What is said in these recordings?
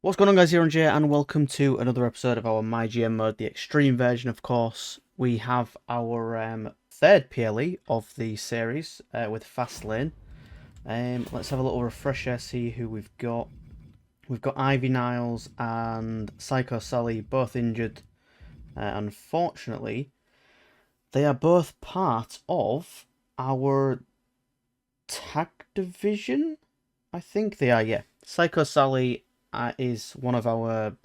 What's going on, guys? EirronJ, and welcome to another episode of our MyGM mode, the extreme version, of course. We have our third PLE of the series with FASTLANE. Let's have a little refresher, see who we've got. We've got Ivy Niles and Psycho Sally, both injured. Unfortunately, they are both part of our tag division. I think they are, yeah. Psycho Sally is one of our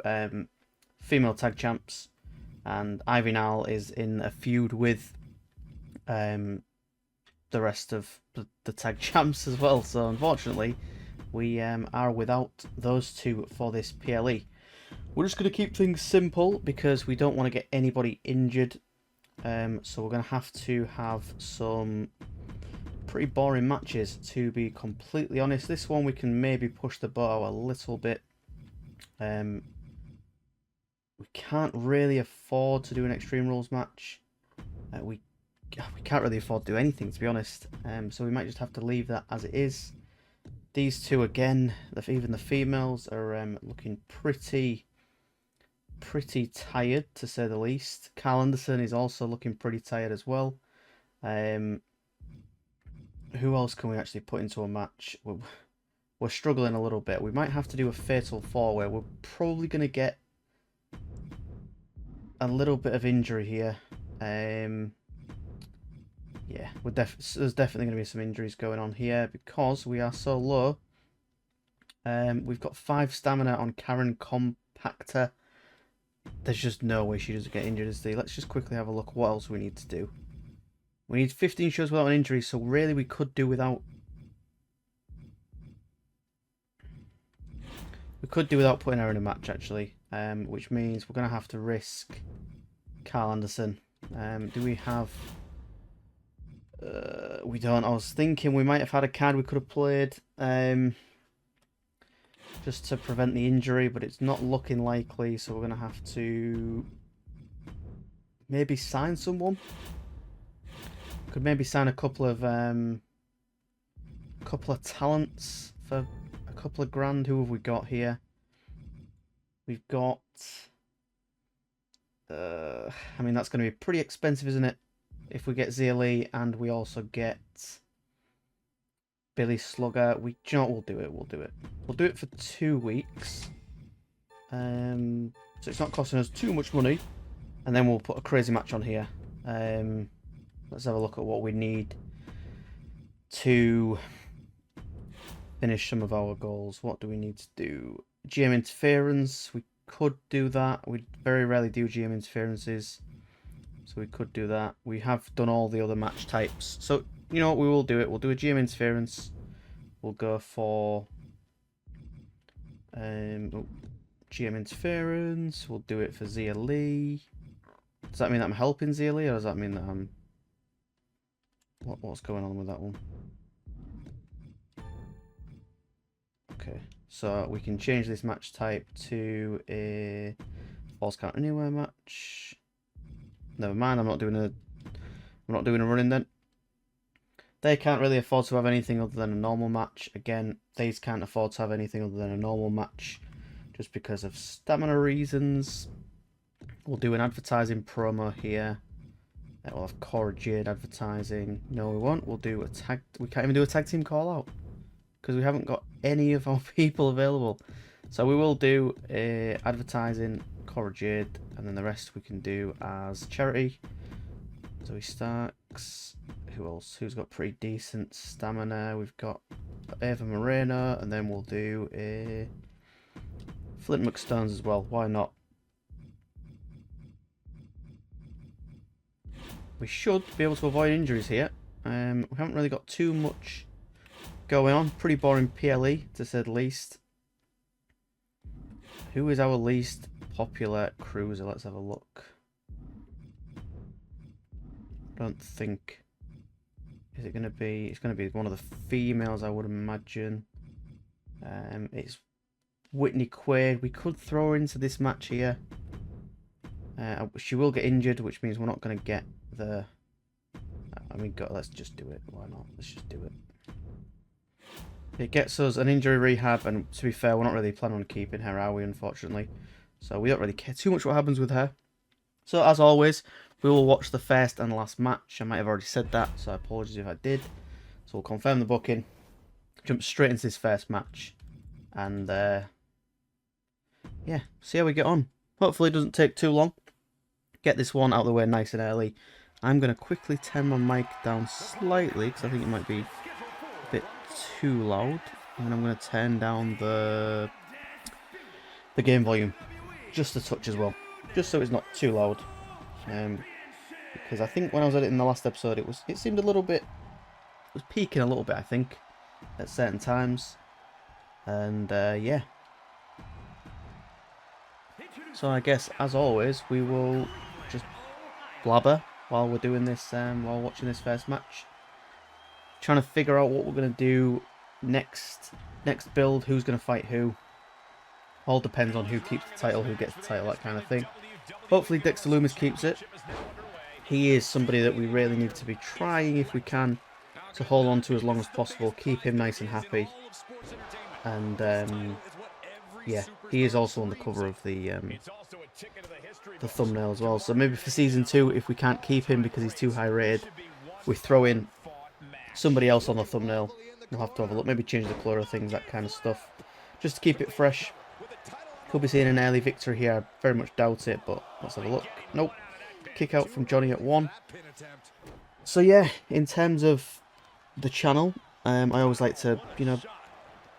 female tag champs, and Ivy Niles is in a feud with the rest of the tag champs as well. So unfortunately, we are without those two for this PLE. We're just going to keep things simple because we don't want to get anybody injured. So we're going to have some pretty boring matches, to be completely honest. This one we can maybe push the bow a little bit. We can't really afford to do an Extreme Rules match. We can't really afford to do anything, to be honest. So we might just have to leave that as it is. These two, again, even the females, are looking pretty tired, to say the least. Carl Anderson is also looking pretty tired as well. Who else can we actually put into a match? We're struggling a little bit. We might have to do a fatal four where we're probably going to get a little bit of injury here. Yeah, there's definitely going to be some injuries going on here because we are so low. We've got 5 stamina on Karen Compactor. There's just no way she doesn't get injured, is there? Let's just quickly have a look what else we need to do. We need 15 shows without an injury, so really we could do without... We could do without putting her in a match, actually, which means we're going to have to risk Carl Anderson. Do we have... we don't. I was thinking we might have had a card we could have played just to prevent the injury, but it's not looking likely, so we're going to have to maybe sign someone. Could maybe sign a couple of talents for a couple of grand. Who have we got here? We've got... I mean, that's going to be pretty expensive, isn't it? If we get Zia Lee and we also get Billy Slugger, we'll do it. We'll do it for 2 weeks. So it's not costing us too much money. And then we'll put a crazy match on here. Let's have a look at what we need to finish some of our goals. What do we need to do? GM interference. We could do that. We very rarely do GM interferences. So we could do that. We have done all the other match types. So, you know what, we will do it. We'll do a GM interference. We'll go for GM interference. We'll do it for Zia Lee. Does that mean that I'm helping Zia Lee, or does that mean that I'm... What's going on with that one? Okay, so we can change this match type to a false count anywhere match. Never mind, I'm not doing a run-in then. They can't really afford to have anything other than a normal match. Again, these can't afford to have anything other than a normal match just because of stamina reasons. We'll do an advertising promo here. We'll have Cora Jade advertising. No, we won't. We'll do a tag... We can't even do a tag team call-out because we haven't got any of our people available. So we will do advertising, Cora Jade, and then the rest we can do as charity. Zoe Starks. Who else? Who's got pretty decent stamina? We've got Eva Moreno, and then we'll do a Flint McStones as well. Why not? We should be able to avoid injuries here. We haven't really got too much going on. Pretty boring PLE, to say the least. Who is our least popular cruiser? Let's have a look. I don't think... Is it going to be... It's going to be one of the females, I would imagine. It's Whitney Quaid. We could throw her into this match here. She will get injured, which means we're not going to get the... I mean, let's just do it. Why not? Let's just do it. It gets us an injury rehab, and to be fair, we're not really planning on keeping her, are we, unfortunately? So we don't really care too much what happens with her. So as always, we will watch the first and last match. I might have already said that, so apologies if I did. So we'll confirm the booking, jump straight into this first match, and yeah, see how we get on. Hopefully it doesn't take too long. Get this one out of the way nice and early. I'm going to quickly turn my mic down slightly, because I think it might be a bit too loud. And I'm going to turn down the game volume just a touch as well, just so it's not too loud. Because I think when I was at it in the last episode, it seemed a little bit, it was peaking a little bit, I think, at certain times. And yeah. So I guess, as always, we will just blabber while we're doing this, while watching this first match. Trying to figure out what we're going to do next build, who's going to fight who. All depends on who keeps the title, who gets the title, that kind of thing. Hopefully Dexter Lumis keeps it. He is somebody that we really need to be trying, if we can, to hold on to as long as possible. Keep him nice and happy. And yeah, he is also on the cover of the thumbnail as well. So maybe for Season 2, if we can't keep him because he's too high rated, we throw in somebody else on the thumbnail. We'll have to have a look. Maybe change the colour of things, that kind of stuff. Just to keep it fresh. Could be seeing an early victory here. I very much doubt it, but let's have a look. Nope. Kick out from Johnny at 1. So yeah, in terms of the channel, I always like to, you know,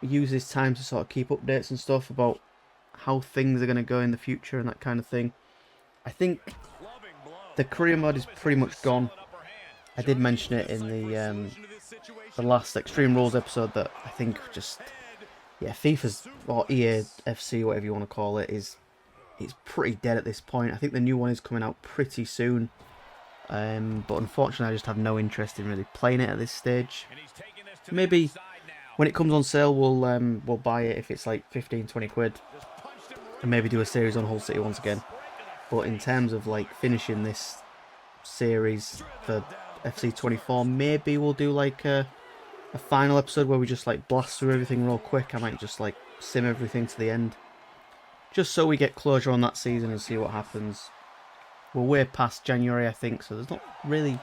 use this time to sort of keep updates and stuff about how things are going to go in the future and that kind of thing. I think the career mode is pretty much gone. I did mention it in the last Extreme Rules episode that I think just, yeah, FIFA's, or EA FC, whatever you want to call it, it's pretty dead at this point. I think the new one is coming out pretty soon. But unfortunately I just have no interest in really playing it at this stage. Maybe when it comes on sale we'll buy it if it's like 15-20 quid, and maybe do a series on Hull City once again. But in terms of like finishing this series for FC24, maybe we'll do like a final episode where we just like blast through everything real quick. I might just like sim everything to the end, just so we get closure on that season and see what happens. We're way past January, I think, so there's not really,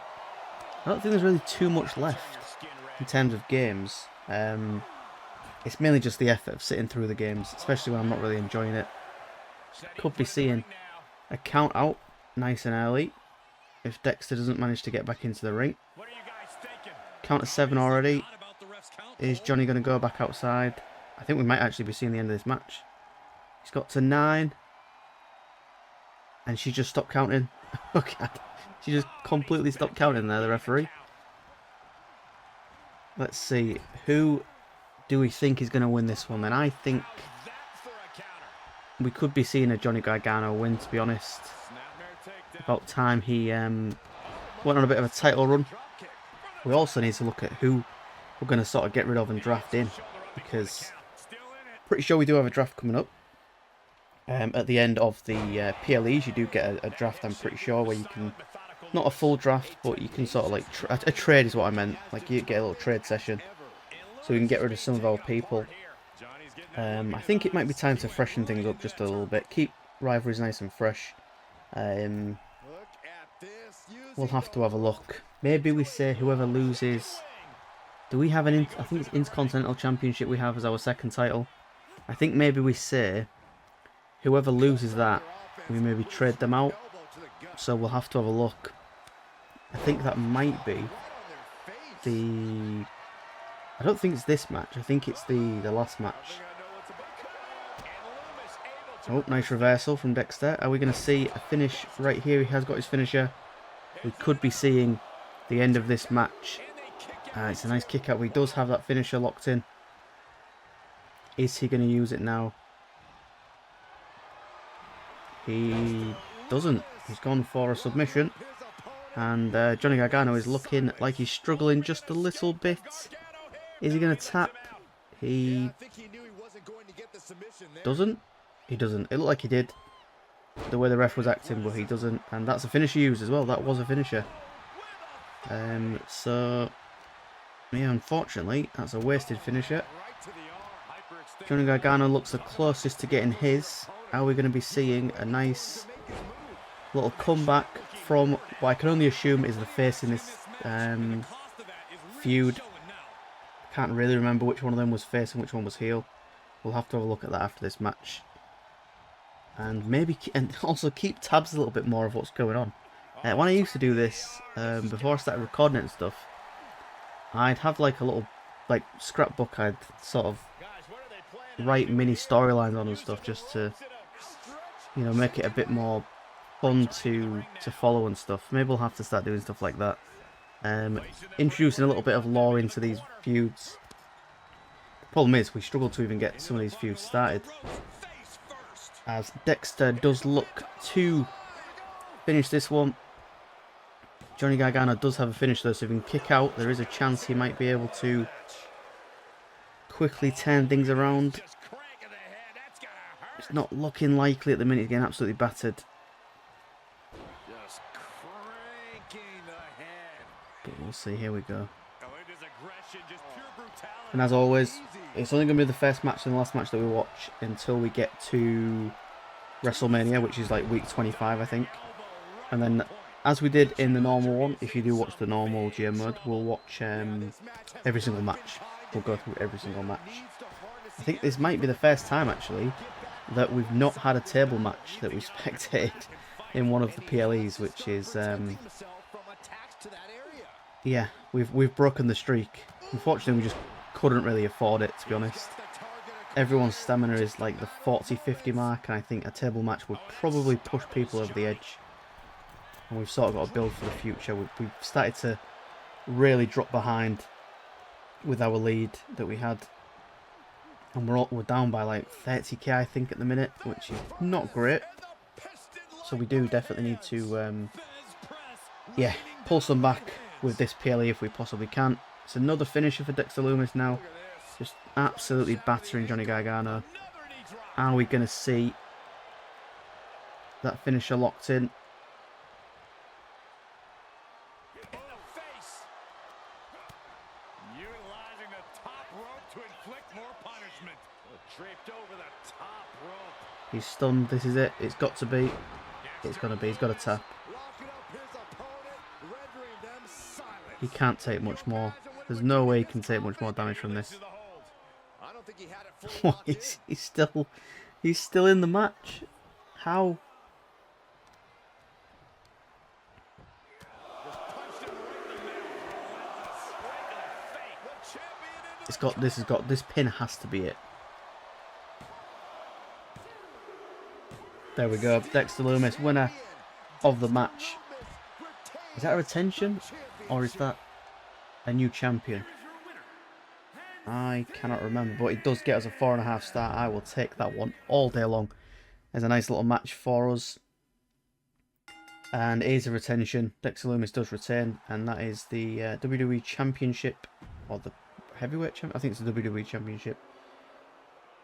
I don't think there's really too much left in terms of games. It's mainly just the effort of sitting through the games, especially when I'm not really enjoying it. Could be seeing a count out nice and early if Dexter doesn't manage to get back into the ring. Count to 7 already. Is Johnny going to go back outside? I think we might actually be seeing the end of this match. He's got to 9. And she just stopped counting. Oh god. She just completely stopped counting there, the referee. Let's see. Who do we think is going to win this one then? I think we could be seeing a Johnny Gargano win, to be honest. About time he went on a bit of a title run. We also need to look at who we're going to sort of get rid of and draft in, because pretty sure we do have a draft coming up. At the end of the PLEs, you do get a draft, I'm pretty sure, where you can, not a full draft, but you can sort of like, a trade is what I meant, like you get a little trade session, so we can get rid of some of our people. I think it might be time to freshen things up just a little bit, keep rivalries nice and fresh. We'll have to have a look. Maybe we say whoever loses, do we have I think it's Intercontinental Championship we have as our second title. I think maybe we say whoever loses that, we maybe trade them out. So we'll have to have a look. I think that might be the, I don't think it's this match. I think it's the last match. Oh, nice reversal from Dexter. Are we going to see a finish right here? He has got his finisher. We could be seeing the end of this match. It's a nice kick out. He does have that finisher locked in. Is he going to use it now? He doesn't. He's gone for a submission. And Johnny Gargano is looking like he's struggling just a little bit. Is he going to tap? He doesn't. He doesn't. It looked like he did, the way the ref was acting, but he doesn't. And that's a finisher used as well. That was a finisher. So Yeah, unfortunately, that's a wasted finisher. Johnny Gargano looks the closest to getting his. Are we going to be seeing a nice little comeback from what I can only assume is the face in this feud? Can't really remember which one of them was face and which one was heel. We'll have to have a look at that after this match. And maybe, and also keep tabs a little bit more of what's going on. When I used to do this, before I started recording it and stuff, I'd have like a little scrapbook I'd sort of write mini storylines on and stuff just to, you know, make it a bit more fun to follow and stuff. Maybe we'll have to start doing stuff like that. Introducing a little bit of lore into these feuds. The problem is we struggle to even get some of these feuds started, as Dexter does look to finish this one. Johnny Gargano does have a finish though, so if he can kick out, there is a chance he might be able to quickly turn things around. It's not looking likely at the minute. He's getting absolutely battered. But we'll see. Here we go. And as always, it's only going to be the first match and the last match that we watch until we get to WrestleMania, which is like week 25, I think. And then, as we did in the normal one, if you do watch the normal GM mode, we'll watch every single match. We'll go through every single match. I think this might be the first time, actually, that we've not had a table match that we spectated in one of the PLEs, which is, yeah, we've broken the streak. Unfortunately, we just couldn't really afford it, to be honest. Everyone's stamina is like the 40-50 mark, and I think a table match would probably push people over the edge. And we've sort of got to build for the future. We've started to really drop behind with our lead that we had. And we're down by like 30k, I think, at the minute, which is not great. So we do definitely need to, yeah, pull some back with this PLE if we possibly can. It's another finisher for Dexter Lumis now. Just absolutely battering Johnny Gargano. Are we going to see that finisher locked in? He's stunned. This is it. It's got to be. It's going to be. He's got to tap. He can't take much more. There's no way he can take much more damage from this. He's still in the match. How? This pin has to be it. There we go. Dexter Lumis, winner of the match. Is that a retention? Or is that a new champion? I cannot remember, but it does get us a 4.5 star. I will take that one all day long. There's a nice little match for us. And it is a retention. Dexter Lumis does retain, and that is the WWE Championship, or the Heavyweight Championship. I think it's the WWE Championship.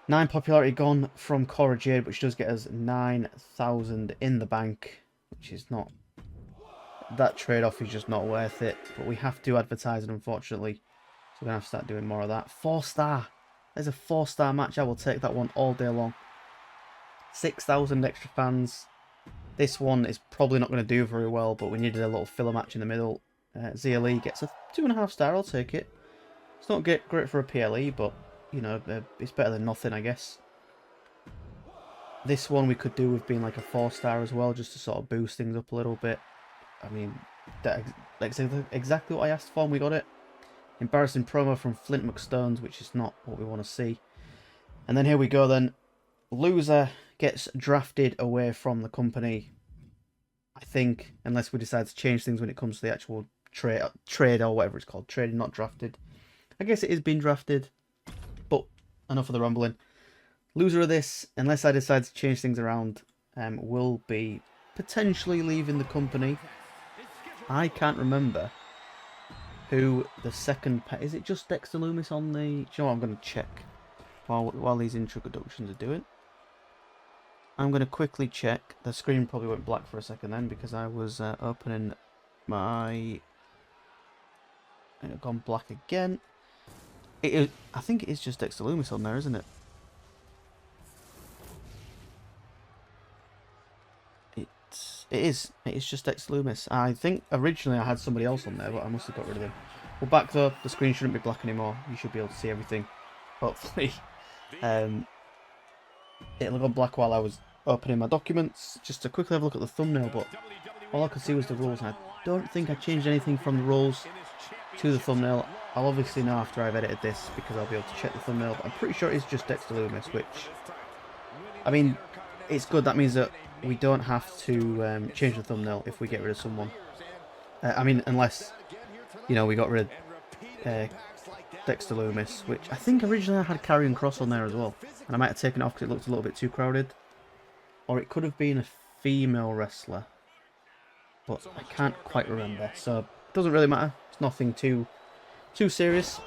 9 popularity gone from Cora Jade, which does get us 9,000 in the bank, which is not... That trade-off is just not worth it, but we have to advertise it, unfortunately. So we're going to have to start doing more of that. 4-star. There's a 4-star match. I will take that one all day long. 6,000 extra fans. This one is probably not going to do very well, but we needed a little filler match in the middle. Zia Lee gets a 2.5 star. I'll take it. It's not great for a PLE, but, you know, it's better than nothing, I guess. This one we could do with being like a 4-star as well, just to sort of boost things up a little bit. I mean, that's exactly what I asked for and we got it. Embarrassing promo from Flint McStones, which is not what we want to see. And then here we go then. Loser gets drafted away from the company. I think, unless we decide to change things when it comes to the actual trade or whatever it's called. Traded, not drafted. I guess it is being drafted. But enough of the rumbling. Loser of this, unless I decide to change things around, will be potentially leaving the company. I can't remember who the second... Is it just Dexter Lumis on the... Do you know what? I'm going to check while these introductions are doing. I'm going to quickly check. The screen probably went black for a second then because I was opening my And it's gone black again. It is, I think it is just Dexter Lumis on there, isn't it? It is. It is just Dexter Lumis. I think originally I had somebody else on there, but I must have got rid of him. Well, back though, the screen shouldn't be black anymore. You should be able to see everything. Hopefully. It'll go black while I was opening my documents, just to quickly have a look at the thumbnail, but all I could see was the rules, and I don't think I changed anything from the rules to the thumbnail. I'll obviously know after I've edited this, because I'll be able to check the thumbnail, but I'm pretty sure it's just Dexter Lumis, which, I mean, it's good. That means that we don't have to change the thumbnail if we get rid of someone. I mean, unless, you know, we got rid of Dexter Lumis, which I think originally I had Karrion Kross on there as well, and I might have taken it off because it looked a little bit too crowded, or it could have been a female wrestler, but I can't quite remember, so it doesn't really matter. It's nothing too serious.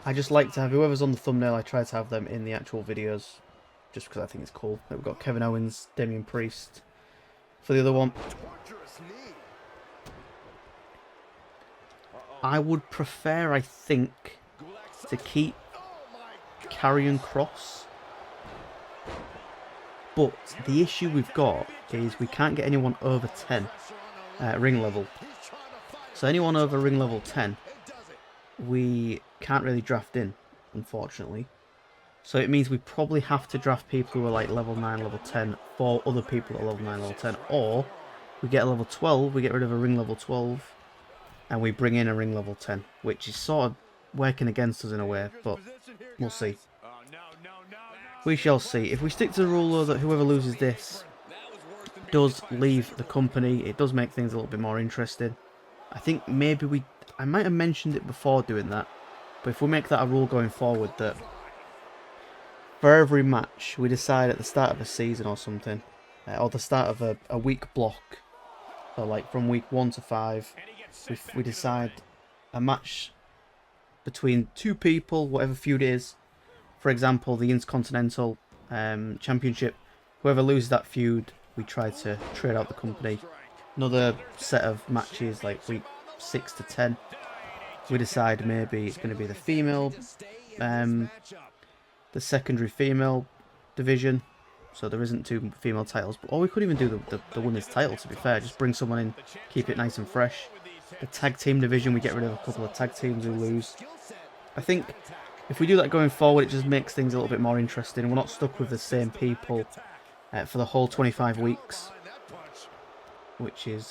I just like to have whoever's on the thumbnail, I try to have them in the actual videos, just because I think it's cool. We've got Kevin Owens, Damian Priest for the other one. I would prefer, I think, to keep Karrion Kross, but the issue we've got is we can't get anyone over 10 ring level. So anyone over ring level 10, we can't really draft in, unfortunately. So it means we probably have to draft people who are like level 9, level 10 for other people at level 9, level 10. Or we get a level 12, we get rid of a ring level 12, and we bring in a ring level 10, which is sort of working against us in a way, but we'll see. We shall see. If we stick to the rule though that whoever loses this does leave the company, it does make things a little bit more interesting. I think maybe I might have mentioned it before doing that, but if we make that a rule going forward that for every match we decide at the start of a season or something, or the start of a week block, so like from week 1 to 5, if we decide a match between two people, whatever feud it is, for example the Intercontinental Championship, whoever loses that feud, we try to trade out the company. Another set of matches like week 6 to 10, we decide maybe it's going to be the female, the secondary female division, so there isn't 2 female titles, or we could even do the women's title, to be fair, just bring someone in, keep it nice and fresh. The tag team division, we get rid of a couple of tag teams who lose. I think if we do that going forward, it just makes things a little bit more interesting. We're not stuck with the same people for the whole 25 weeks, which is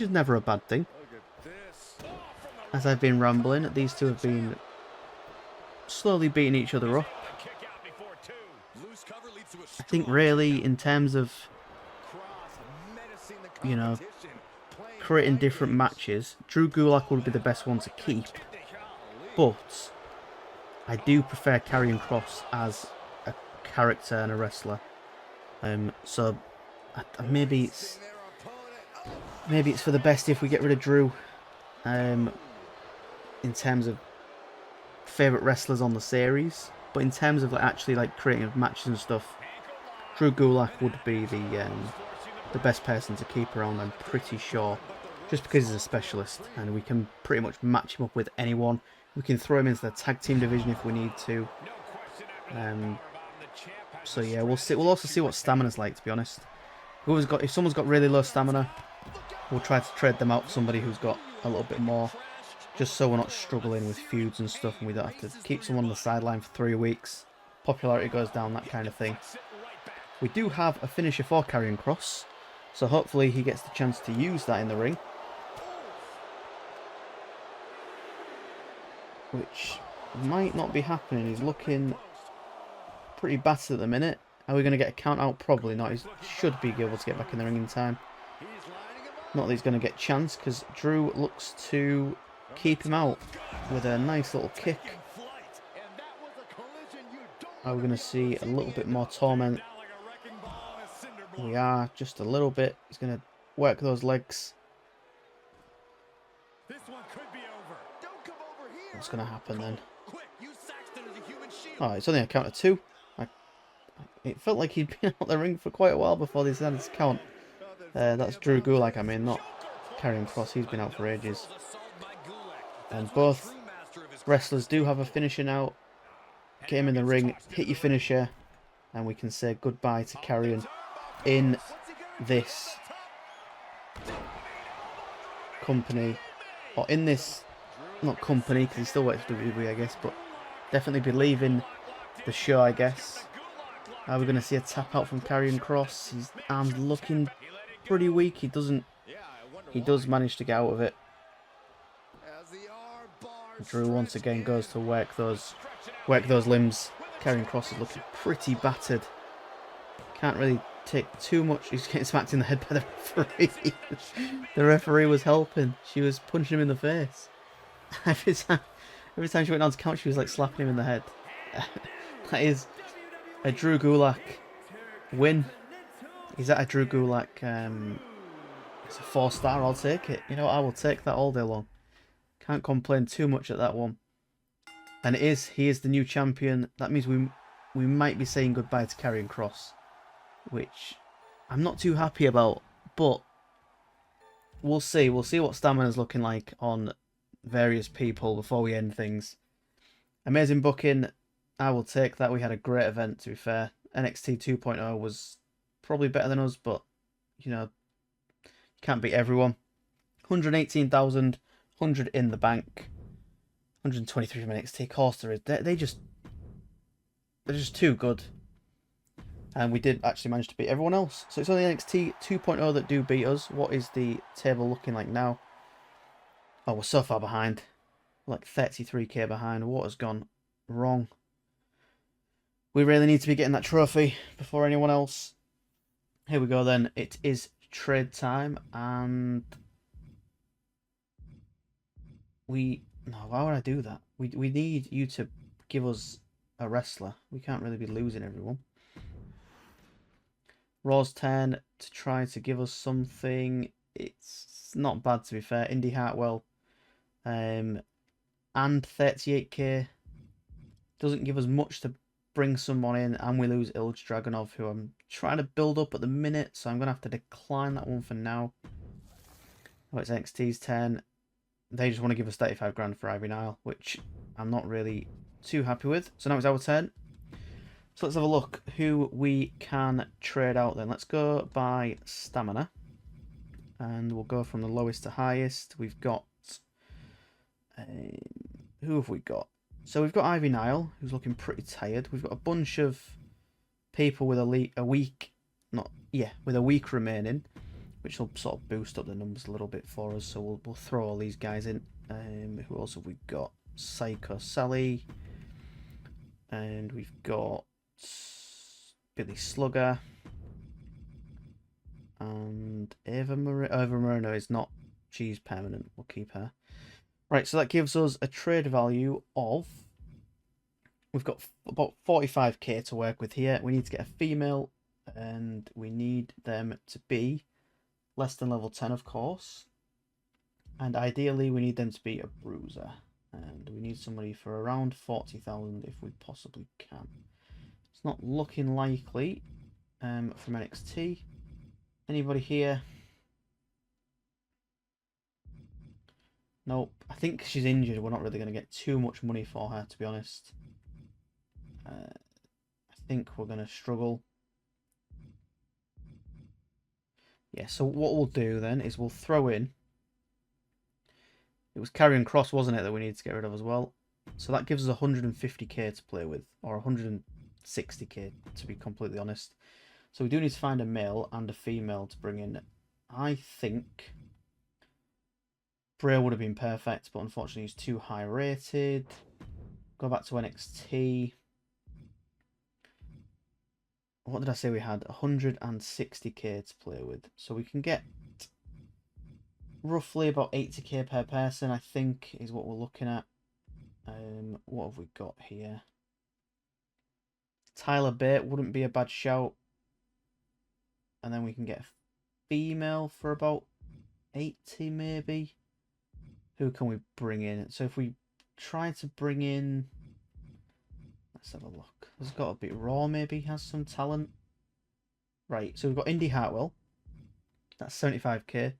never a bad thing. As I've been rambling, these two have been slowly beating each other up. I think really in terms of, you know, creating different matches, Drew Gulak would be the best one to keep, but I do prefer Karrion Kross as a character and a wrestler. So maybe it's for the best if we get rid of Drew. In terms of favourite wrestlers on the series, but in terms of actually creating matches and stuff, Drew Gulak would be the best person to keep around, I'm pretty sure, just because he's a specialist and we can pretty much match him up with anyone. We can throw him into the tag team division if we need to. So yeah, we'll see. We'll also see what stamina's like, to be honest. If someone's got really low stamina, we'll try to trade them out for somebody who's got a little bit more, just so we're not struggling with feuds and stuff and we don't have to keep someone on the sideline for 3 weeks. Popularity goes down, that kind of thing. We do have a finisher for Karrion Kross, so hopefully he gets the chance to use that in the ring, which might not be happening. He's looking pretty battered at the minute. Are we going to get a count out? Probably not. He should be able to get back in the ring in time. Not that he's going to get a chance, because Drew looks to keep him out with a nice little kick. Are we going to see a little bit more torment? We are, just a little bit. He's going to work those legs. What's going to happen then? Oh, it's only a count of 2. It felt like he'd been out the ring for quite a while before they decided to count. That's Drew Gulak, I mean, not Karrion Kross. He's been out for ages. And both wrestlers do have a finisher now. Get him in the ring, hit your finisher, and we can say goodbye to Karrion in this company, or in this, not company, because he still works for WWE, I guess, but definitely be leaving the show, I guess. We're going to see a tap out from Karrion Kross. His arm's looking pretty weak. He does manage to get out of it. Drew once again goes to work those limbs. Karrion Kross is looking pretty battered. Can't really take too much. He's getting smacked in the head by the referee. The referee was helping. She was punching him in the face. Every time she went on to count, she was like slapping him in the head. That is a Drew Gulak win. Is that a Drew Gulak? It's a 4-star. I'll take it. You know, I will take that all day long. Can't complain too much at that one. And he is the new champion. That means we might be saying goodbye to Karrion Kross, which I'm not too happy about. But we'll see. We'll see what stamina's looking like on various people before we end things. Amazing booking. I will take that. We had a great event, to be fair. NXT 2.0 was probably better than us, but, you know, you can't beat everyone. 118,000, 100 in the bank. 123 from NXT. Of course there is. They're just too good. And we did actually manage to beat everyone else. So it's only NXT 2.0 that do beat us. What is the table looking like now? Oh, we're so far behind. Like 33k behind. What has gone wrong? We really need to be getting that trophy before anyone else. Here we go then. It is trade time, and no, why would I do that? We need you to give us a wrestler. We can't really be losing everyone. Raw's 10 to try to give us something. It's not bad, to be fair. Indy Hartwell, and 38k doesn't give us much to bring someone in, and we lose Ilja Dragunov, who I'm trying to build up at the minute, so I'm going to have to decline that one for now. Oh, it's NXT's 10. They just want to give us 35 grand for Ivy Nile, which I'm not really too happy with. So now it's our turn. So let's have a look who we can trade out then. Let's go by stamina, and we'll go from the lowest to highest. We've got... who have we got? So we've got Ivy Nile, who's looking pretty tired. We've got a bunch of people with a week remaining, which will sort of boost up the numbers a little bit for us. So we'll throw all these guys in. Who else have we got? Psycho Sally, and we've got Billy Slugger, and Ava Moreno is not. She's permanent. We'll keep her. Right, so that gives us a trade value of... We've got about 45k to work with here. We need to get a female, and we need them to be less than level 10, of course. And ideally, we need them to be a bruiser. And we need somebody for around 40,000 if we possibly can. It's not looking likely from NXT. Anybody here? Nope. I think she's injured. We're not really going to get too much money for her, to be honest. I think we're going to struggle. Yeah, so what we'll do then is we'll throw in... It was Karrion Kross, wasn't it, that we need to get rid of as well? So that gives us 150k to play with, or 160k to be completely honest. So we do need to find a male and a female to bring in. I think Bray would have been perfect, but unfortunately he's too high rated. Go back to NXT. What did I say we had? 160k to play with. So we can get roughly about 80k per person, I think, is what we're looking at. What have we got here? Tyler Bate wouldn't be a bad shout. And then we can get a female for about 80 maybe. Who can we bring in? So if we try to bring in... Let's have a look. There's got to be... Raw maybe has some talent. Right, so we've got Indy Hartwell. That's 75k.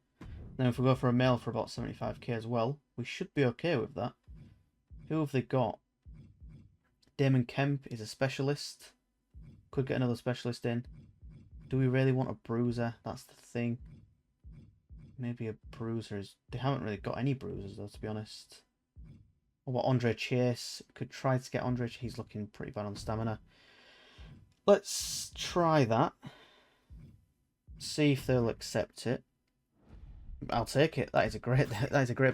Then if we go for a male for about 75k as well, we should be okay with that. Who have they got? Damon Kemp is a specialist. Could get another specialist in. Do we really want a bruiser? That's the thing. Maybe a bruiser is... They haven't really got any bruisers though, to be honest. What about Andre Chase? Could try to get Andre. He's looking pretty bad on stamina. Let's try that. See if they'll accept it. I'll take it. That is a great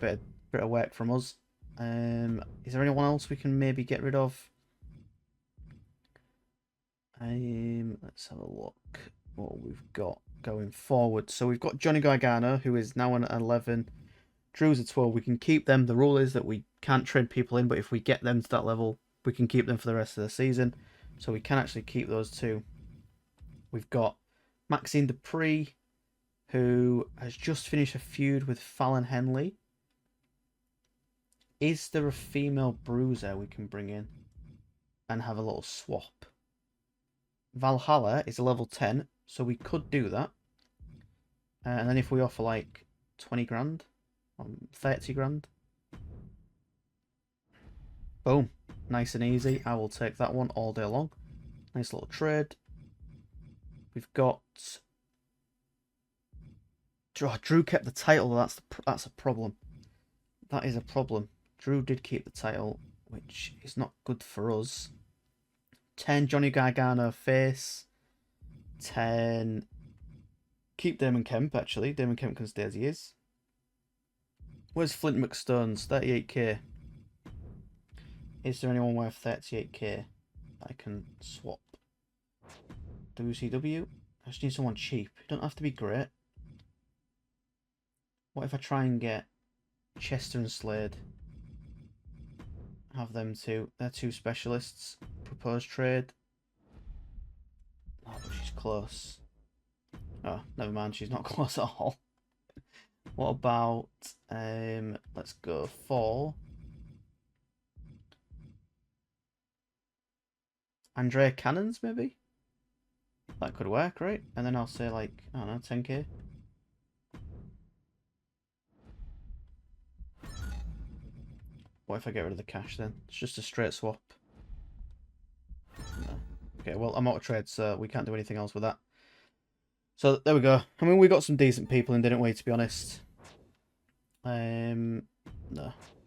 bit of work from us. Is there anyone else we can maybe get rid of? Let's have a look what we've got going forward. So we've got Johnny Gargano, who is now on 11. Drew's at 12. We can keep them. The rule is that we can't trade people in, but if we get them to that level, we can keep them for the rest of the season. So we can actually keep those two. We've got Maxine Dupree, who has just finished a feud with Fallon Henley. Is there a female bruiser we can bring in and have a little swap? Valhalla is a level 10, so we could do that. And then if we offer like 20 grand, 30 grand. Boom. Nice and easy. I will take that one all day long. Nice little trade. We've got... Oh, Drew kept the title. That's a problem. That is a problem. Drew did keep the title, which is not good for us. 10 Johnny Gargano face. 10... Keep Damon Kemp, actually. Damon Kemp can stay as he is. Where's Flint McStone's? 38k. Is there anyone worth 38k I can swap? WCW? I just need someone cheap. It don't have to be great. What if I try and get Chester and Slade? Have them two. They're two specialists. Proposed trade. Oh, but she's close. Oh, never mind. She's not close at all. What about... let's go for... Andrea Cannons, maybe? That could work, right? And then I'll say, like, I don't know, 10k. What if I get rid of the cash then? It's just a straight swap. No. Okay, well, I'm out of trade, so we can't do anything else with that. So, there we go. I mean, we got some decent people in, didn't we, to be honest? No.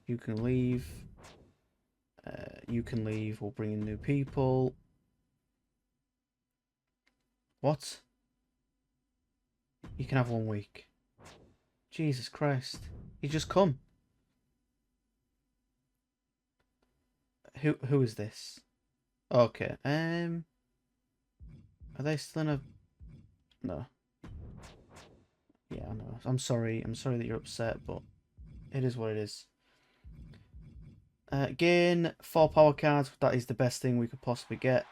You can leave. You can leave. We'll bring in new people. What? You can have 1 week. Jesus Christ. You just come. Who is this? Okay. Are they still in a... No. Yeah, I know. I'm sorry. I'm sorry that you're upset, but it is what it is. Gain 4 power cards. That is the best thing we could possibly get.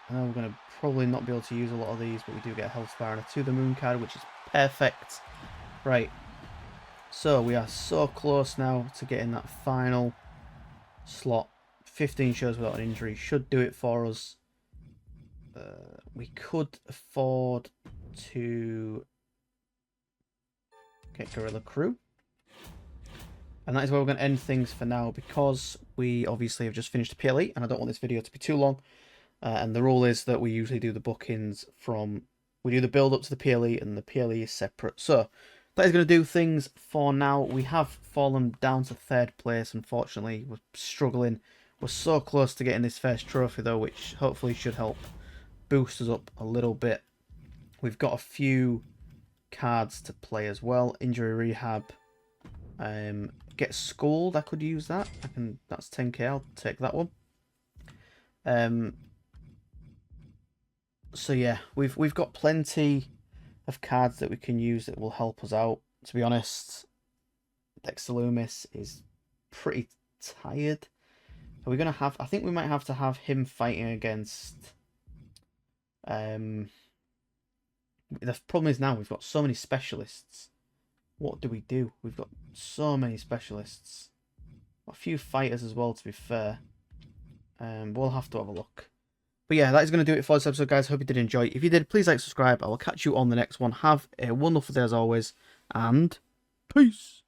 I know we're going to probably not be able to use a lot of these, but we do get a health bar and a To the Moon card, which is perfect. Right. So we are so close now to getting that final slot. 15 shows without an injury should do it for us. We could afford to get Gorilla Crew. And that is where we're going to end things for now, because we obviously have just finished the PLE and I don't want this video to be too long. And the rule is that we usually do the bookings from... We do the build up to the PLE and the PLE is separate. So that is going to do things for now. We have fallen down to 3rd place, unfortunately. We're struggling. We're so close to getting this first trophy though, which hopefully should help boost us up a little bit. We've got a few cards to play as well. Injury Rehab. Get Schooled, I could use that. That's 10k, I'll take that one. So yeah, we've got plenty of cards that we can use that will help us out. To be honest, Dexter Loomis is pretty tired. Are we gonna have... I think we might have to have him fighting against... The problem is now we've got so many specialists. What do we do? We've got so many specialists. A few fighters as well, to be fair. We'll have to have a look. But yeah, that is going to do it for this episode, guys. Hope you did enjoy. If you did, please like, subscribe. I will catch you on the next one. Have a wonderful day as always. And peace.